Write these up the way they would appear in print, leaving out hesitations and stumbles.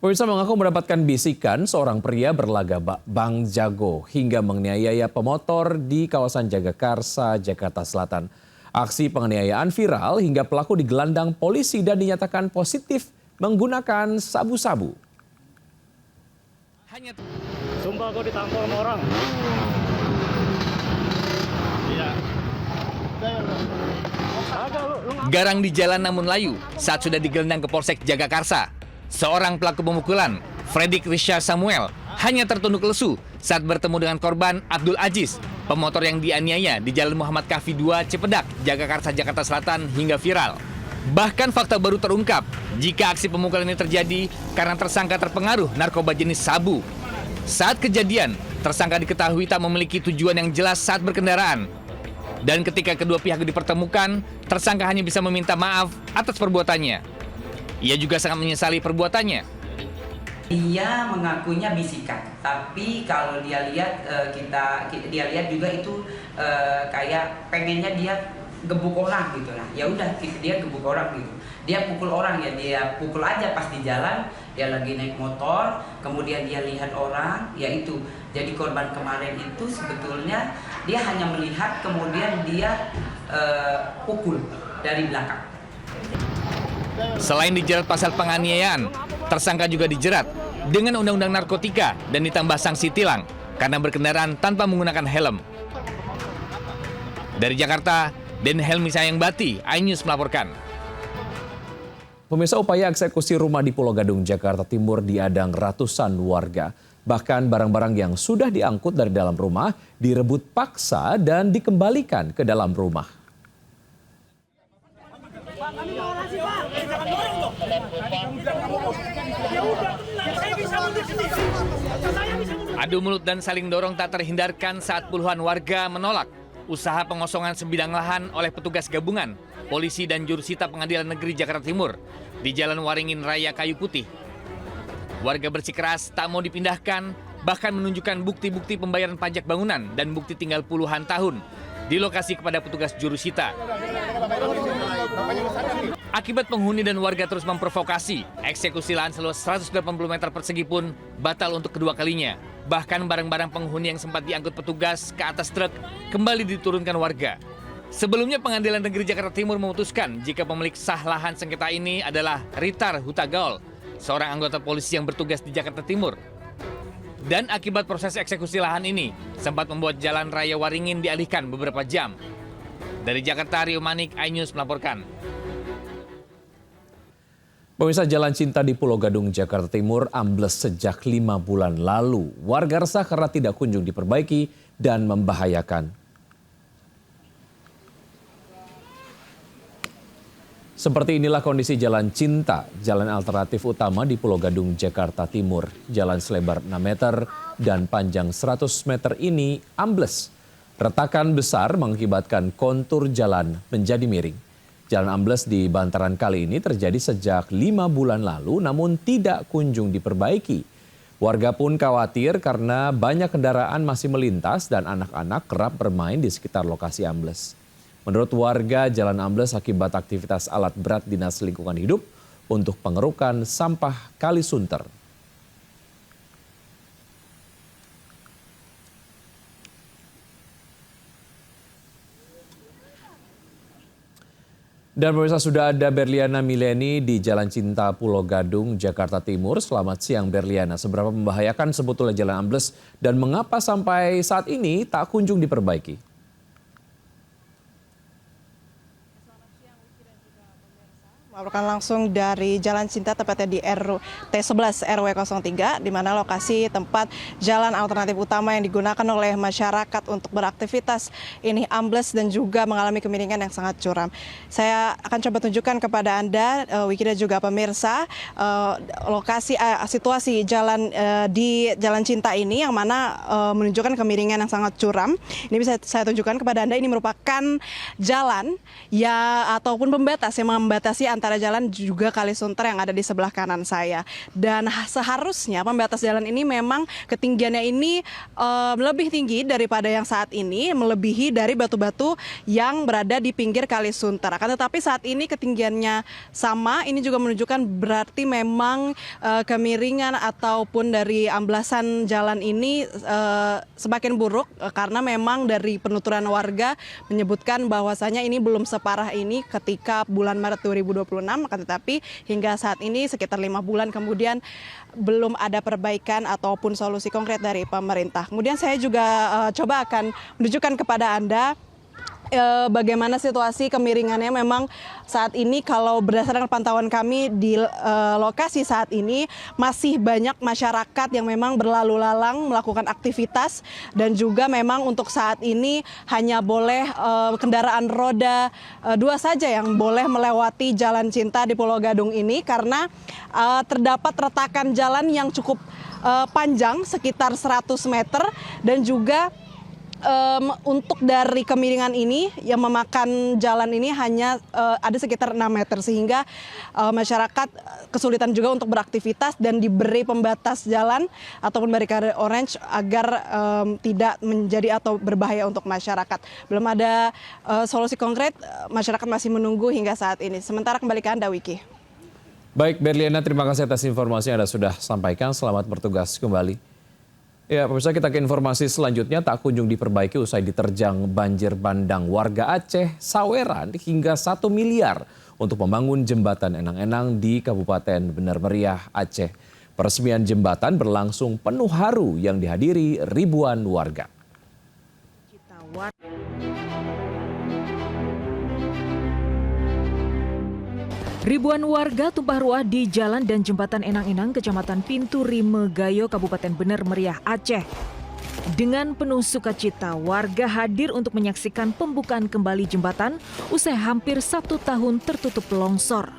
Pemirsa mengaku mendapatkan bisikan seorang pria berlaga Bang Jago hingga menganiaya pemotor di kawasan Jagakarsa, Jakarta Selatan. Aksi penganiayaan viral hingga pelaku digelandang polisi dan dinyatakan positif menggunakan sabu-sabu. Sumpah kok ditampol sama orang. Iya. Garang di jalan namun layu saat sudah digelandang ke Polsek Jagakarsa. Seorang pelaku pemukulan, Fredrik Richard Samuel, hanya tertunduk lesu saat bertemu dengan korban Abdul Aziz, pemotor yang dianiaya di Jalan Muhammad Kahfi 2 Cipedak, Jagakarsa, Jakarta Selatan hingga viral. Bahkan fakta baru terungkap jika aksi pemukulan ini terjadi karena tersangka terpengaruh narkoba jenis sabu. Saat kejadian, tersangka diketahui tak memiliki tujuan yang jelas saat berkendaraan. Dan ketika kedua pihak dipertemukan, tersangka hanya bisa meminta maaf atas perbuatannya. Ia juga sangat menyesali perbuatannya. Dia mengakunya bisikan, tapi kalau dia lihat dia lihat juga itu kayak pengennya dia gebuk orang gitu. Nah, ya udah dia gebuk orang gitu. Dia pukul orang ya, dia pukul aja pas di jalan, dia lagi naik motor, kemudian dia lihat orang, yaitu jadi korban kemarin itu sebetulnya dia hanya melihat kemudian dia pukul dari belakang. Selain dijerat pasal penganiayaan, tersangka juga dijerat dengan undang-undang narkotika dan ditambah sanksi tilang karena berkendaraan tanpa menggunakan helm. Dari Jakarta, Den Helmi Sayangbati, iNews melaporkan. Pemirsa, upaya eksekusi rumah di Pulau Gadung, Jakarta Timur diadang ratusan warga. Bahkan barang-barang yang sudah diangkut dari dalam rumah direbut paksa dan dikembalikan ke dalam rumah. Adu mulut dan saling dorong tak terhindarkan saat puluhan warga menolak usaha pengosongan sebidang lahan oleh petugas gabungan, polisi dan jurusita Pengadilan Negeri Jakarta Timur di Jalan Waringin Raya Kayu Putih. Warga bersikeras tak mau dipindahkan, bahkan menunjukkan bukti-bukti pembayaran pajak bangunan dan bukti tinggal puluhan tahun di lokasi kepada petugas jurusita. Akibat penghuni dan warga terus memprovokasi, eksekusi lahan seluas 180 meter persegi pun batal untuk kedua kalinya. Bahkan barang-barang penghuni yang sempat diangkut petugas ke atas truk kembali diturunkan warga. Sebelumnya Pengadilan Negeri Jakarta Timur memutuskan jika pemilik sah lahan sengketa ini adalah Ritar Hutagaol, seorang anggota polisi yang bertugas di Jakarta Timur. Dan akibat proses eksekusi lahan ini, sempat membuat jalan raya Waringin dialihkan beberapa jam. Dari Jakarta, Rio Manik, iNews melaporkan. Pemirsa, jalan cinta di Pulau Gadung, Jakarta Timur ambles sejak 5 bulan lalu. Warga resah karena tidak kunjung diperbaiki dan membahayakan. Seperti inilah kondisi jalan cinta, jalan alternatif utama di Pulau Gadung, Jakarta Timur. Jalan selebar 6 meter dan panjang 100 meter ini ambles. Retakan besar mengakibatkan kontur jalan menjadi miring. Jalan ambles di bantaran kali ini terjadi sejak 5 bulan lalu namun tidak kunjung diperbaiki. Warga pun khawatir karena banyak kendaraan masih melintas dan anak-anak kerap bermain di sekitar lokasi ambles. Menurut warga, jalan ambles akibat aktivitas alat berat Dinas Lingkungan Hidup untuk pengerukan sampah Kalisunter. Dan pemirsa, sudah ada Berliana Mileni di Jalan Cinta Pulau Gadung, Jakarta Timur. Selamat siang Berliana, seberapa membahayakan sebetulnya jalan ambles dan mengapa sampai saat ini tak kunjung diperbaiki? Melaporkan langsung dari Jalan Cinta tepatnya di RT 11 RW 03 di mana lokasi tempat jalan alternatif utama yang digunakan oleh masyarakat untuk beraktivitas ini ambles dan juga mengalami kemiringan yang sangat curam. Saya akan coba tunjukkan kepada Anda, Wiki dan juga pemirsa, lokasi situasi jalan di Jalan Cinta ini yang mana menunjukkan kemiringan yang sangat curam. Ini bisa saya tunjukkan kepada Anda, ini merupakan jalan ya ataupun pembatas yang membatasi antara pengendara jalan juga Kalisunter yang ada di sebelah kanan saya. Dan seharusnya pembatas jalan ini memang ketinggiannya ini lebih tinggi daripada yang saat ini, melebihi dari batu-batu yang berada di pinggir Kalisunter. Akan tetapi saat ini ketinggiannya sama, ini juga menunjukkan berarti memang kemiringan ataupun dari amblasan jalan ini semakin buruk karena memang dari penuturan warga menyebutkan bahwasanya ini belum separah ini ketika bulan Maret 2026, akan tetapi hingga saat ini sekitar 5 bulan kemudian belum ada perbaikan ataupun solusi konkret dari pemerintah. Kemudian saya juga coba akan menunjukkan kepada Anda bagaimana situasi kemiringannya. Memang saat ini kalau berdasarkan pantauan kami di lokasi saat ini masih banyak masyarakat yang memang berlalu lalang melakukan aktivitas, dan juga memang untuk saat ini hanya boleh kendaraan roda 2 saja yang boleh melewati Jalan Cinta di Pulau Gadung ini karena terdapat retakan jalan yang cukup panjang sekitar 100 meter, dan juga untuk dari kemiringan ini yang memakan jalan ini hanya ada sekitar 6 meter, sehingga masyarakat kesulitan juga untuk beraktivitas dan diberi pembatas jalan ataupun barikade orange agar tidak menjadi atau berbahaya untuk masyarakat. Belum ada solusi konkret, masyarakat masih menunggu hingga saat ini. Sementara kembali ke Anda, Wiki. Baik, Berliana, terima kasih atas informasi yang Anda sudah sampaikan. Selamat bertugas kembali. Ya, pemirsa, kita ke informasi selanjutnya. Tak kunjung diperbaiki usai diterjang banjir bandang warga Aceh, saweran hingga 1 miliar untuk membangun jembatan Enang-Enang di Kabupaten Bener Meriah, Aceh. Peresmian jembatan berlangsung penuh haru yang dihadiri ribuan warga. Ribuan warga tumpah ruah di jalan dan jembatan Enang-Enang, Kecamatan Pintu Rime Gayo, Kabupaten Bener Meriah, Aceh. Dengan penuh sukacita, warga hadir untuk menyaksikan pembukaan kembali jembatan usai hampir 1 tahun tertutup longsor.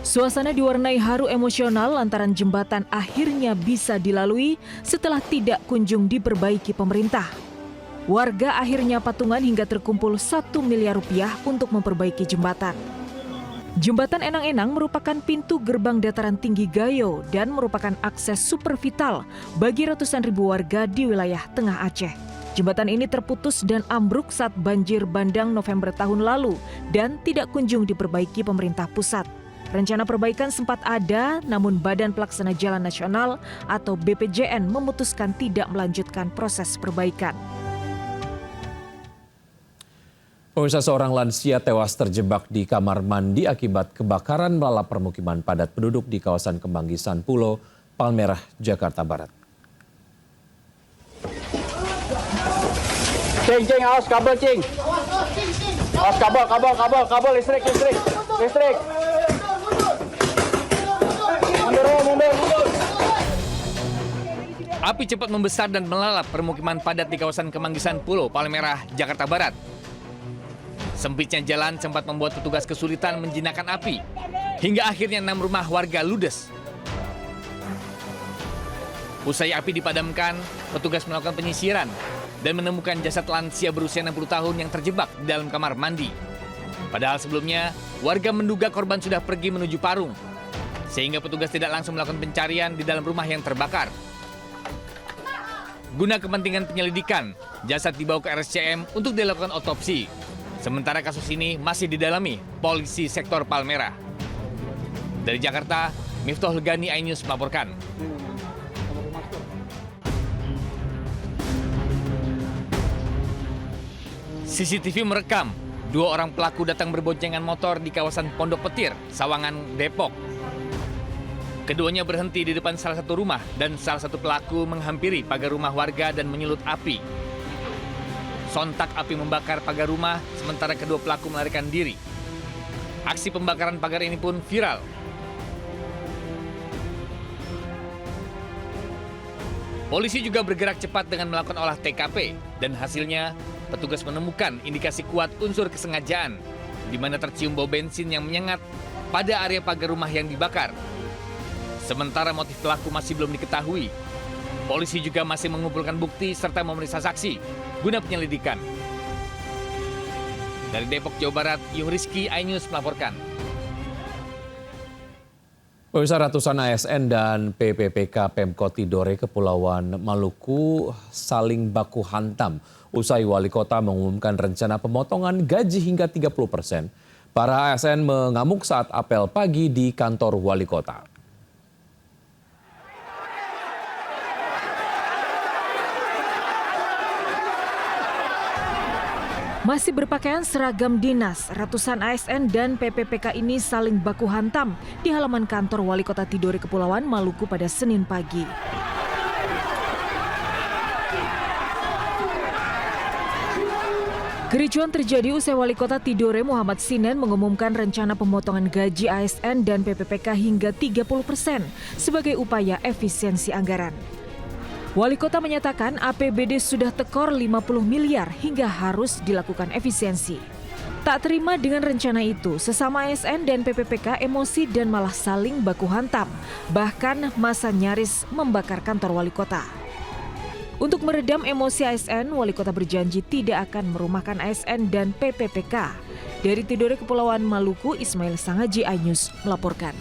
Suasana diwarnai haru emosional lantaran jembatan akhirnya bisa dilalui setelah tidak kunjung diperbaiki pemerintah. Warga akhirnya patungan hingga terkumpul 1 miliar rupiah untuk memperbaiki jembatan. Jembatan Enang-Enang merupakan pintu gerbang dataran tinggi Gayo dan merupakan akses super vital bagi ratusan ribu warga di wilayah tengah Aceh. Jembatan ini terputus dan ambruk saat banjir bandang November tahun lalu dan tidak kunjung diperbaiki pemerintah pusat. Rencana perbaikan sempat ada, namun Badan Pelaksana Jalan Nasional atau BPJN memutuskan tidak melanjutkan proses perbaikan. Pemirsa, seorang lansia tewas terjebak di kamar mandi akibat kebakaran melalap permukiman padat penduduk di kawasan Kemanggisan Pulau, Palmerah, Jakarta Barat. Cing, awas kabel, Cing. Awas kabel, listrik. Mundur. Api cepat membesar dan melalap permukiman padat di kawasan Kemanggisan Pulau, Palmerah, Jakarta Barat. Sempitnya jalan sempat membuat petugas kesulitan menjinakkan api, hingga akhirnya 6 rumah warga ludes. Usai api dipadamkan, petugas melakukan penyisiran dan menemukan jasad lansia berusia 60 tahun yang terjebak di dalam kamar mandi. Padahal sebelumnya, warga menduga korban sudah pergi menuju Parung, sehingga petugas tidak langsung melakukan pencarian di dalam rumah yang terbakar. Guna kepentingan penyelidikan, jasad dibawa ke RSCM untuk dilakukan otopsi. Sementara kasus ini masih didalami polisi sektor Palmerah. Dari Jakarta, Miftah Legani, iNews melaporkan. CCTV merekam 2 orang pelaku datang berboncengan motor di kawasan Pondok Petir, Sawangan, Depok. Keduanya berhenti di depan salah satu rumah dan salah satu pelaku menghampiri pagar rumah warga dan menyulut api. Sontak api membakar pagar rumah, sementara kedua pelaku melarikan diri. Aksi pembakaran pagar ini pun viral. Polisi juga bergerak cepat dengan melakukan olah TKP, dan hasilnya petugas menemukan indikasi kuat unsur kesengajaan, di mana tercium bau bensin yang menyengat pada area pagar rumah yang dibakar. Sementara motif pelaku masih belum diketahui. Polisi juga masih mengumpulkan bukti serta memeriksa saksi guna penyelidikan. Dari Depok, Jawa Barat, Yung Rizky, iNews melaporkan. Pemirsa, ratusan ASN dan PPPK Pemkot Tidore Kepulauan Maluku saling baku hantam usai wali kota mengumumkan rencana pemotongan gaji hingga 30%. Para ASN mengamuk saat apel pagi di kantor wali kota. Masih berpakaian seragam dinas, ratusan ASN dan PPPK ini saling baku hantam di halaman kantor Wali Kota Tidore Kepulauan Maluku pada Senin pagi. Kericuan terjadi usai Wali Kota Tidore Muhammad Sinen mengumumkan rencana pemotongan gaji ASN dan PPPK hingga 30% sebagai upaya efisiensi anggaran. Wali Kota menyatakan APBD sudah tekor 50 miliar hingga harus dilakukan efisiensi. Tak terima dengan rencana itu, sesama ASN dan PPPK emosi dan malah saling baku hantam. Bahkan masa nyaris membakar kantor Wali Kota. Untuk meredam emosi ASN, Wali Kota berjanji tidak akan merumahkan ASN dan PPPK. Dari Tidore Kepulauan Maluku, Ismail Sangaji, iNews melaporkan.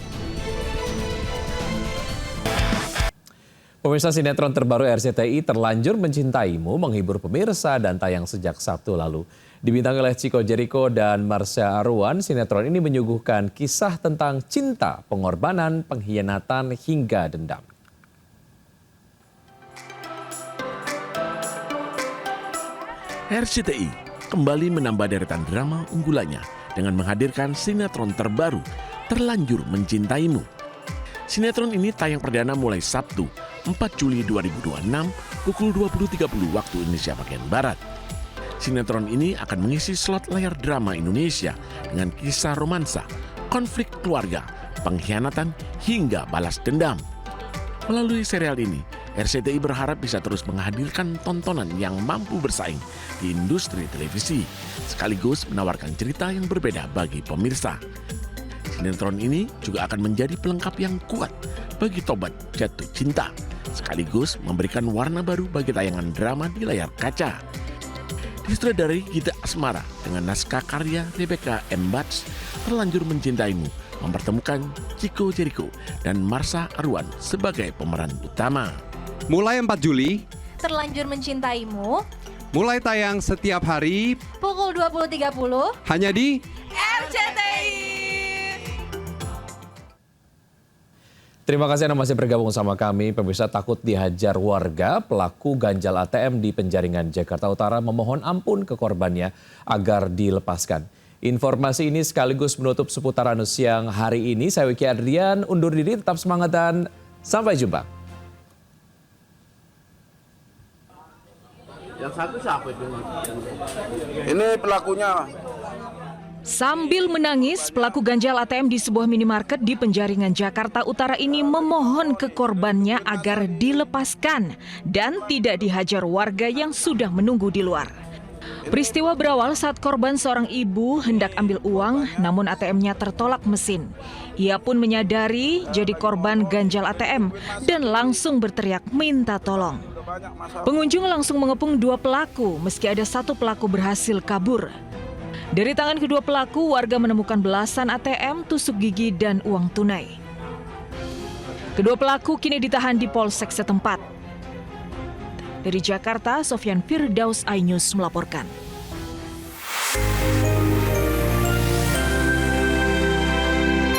Pemirsa, sinetron terbaru RCTI Terlanjur Mencintaimu menghibur pemirsa dan tayang sejak Sabtu lalu. Dibintangi oleh Chico Jericho dan Marsha Arwan, sinetron ini menyuguhkan kisah tentang cinta, pengorbanan, pengkhianatan, hingga dendam. RCTI kembali menambah deretan drama unggulannya dengan menghadirkan sinetron terbaru Terlanjur Mencintaimu. Sinetron ini tayang perdana mulai Sabtu 4 Juli 2026 pukul 20.30 waktu Indonesia bagian Barat. Sinetron ini akan mengisi slot layar drama Indonesia dengan kisah romansa, konflik keluarga, pengkhianatan, hingga balas dendam. Melalui serial ini, RCTI berharap bisa terus menghadirkan tontonan yang mampu bersaing di industri televisi, sekaligus menawarkan cerita yang berbeda bagi pemirsa. Sinetron ini juga akan menjadi pelengkap yang kuat bagi tobat jatuh cinta, sekaligus memberikan warna baru bagi tayangan drama di layar kaca. Disutradarai Gita Asmara dengan naskah karya Rebecca M. Batch, Terlanjur Mencintaimu mempertemukan Chico Jericho dan Marsha Arwan sebagai pemeran utama. Mulai 4 Juli, Terlanjur Mencintaimu mulai tayang setiap hari pukul 20.30 hanya di RCTI. Terima kasih Anda masih bergabung sama kami. Pemirsa, takut dihajar warga, pelaku ganjal ATM di Penjaringan, Jakarta Utara memohon ampun ke korbannya agar dilepaskan. Informasi ini sekaligus menutup seputaran siang hari ini. Saya Wiki Adrian, undur diri, tetap semangat dan sampai jumpa. Yang satu siapa itu? Ini pelakunya. Sambil menangis, pelaku ganjal ATM di sebuah minimarket di Penjaringan, Jakarta Utara ini memohon ke korbannya agar dilepaskan dan tidak dihajar warga yang sudah menunggu di luar. Peristiwa berawal saat korban seorang ibu hendak ambil uang, namun ATM-nya tertolak mesin. Ia pun menyadari jadi korban ganjal ATM dan langsung berteriak minta tolong. Pengunjung langsung mengepung dua pelaku, meski ada satu pelaku berhasil kabur. Dari tangan kedua pelaku, warga menemukan belasan ATM, tusuk gigi, dan uang tunai. Kedua pelaku kini ditahan di Polsek setempat. Dari Jakarta, Sofyan Firdaus, iNews melaporkan.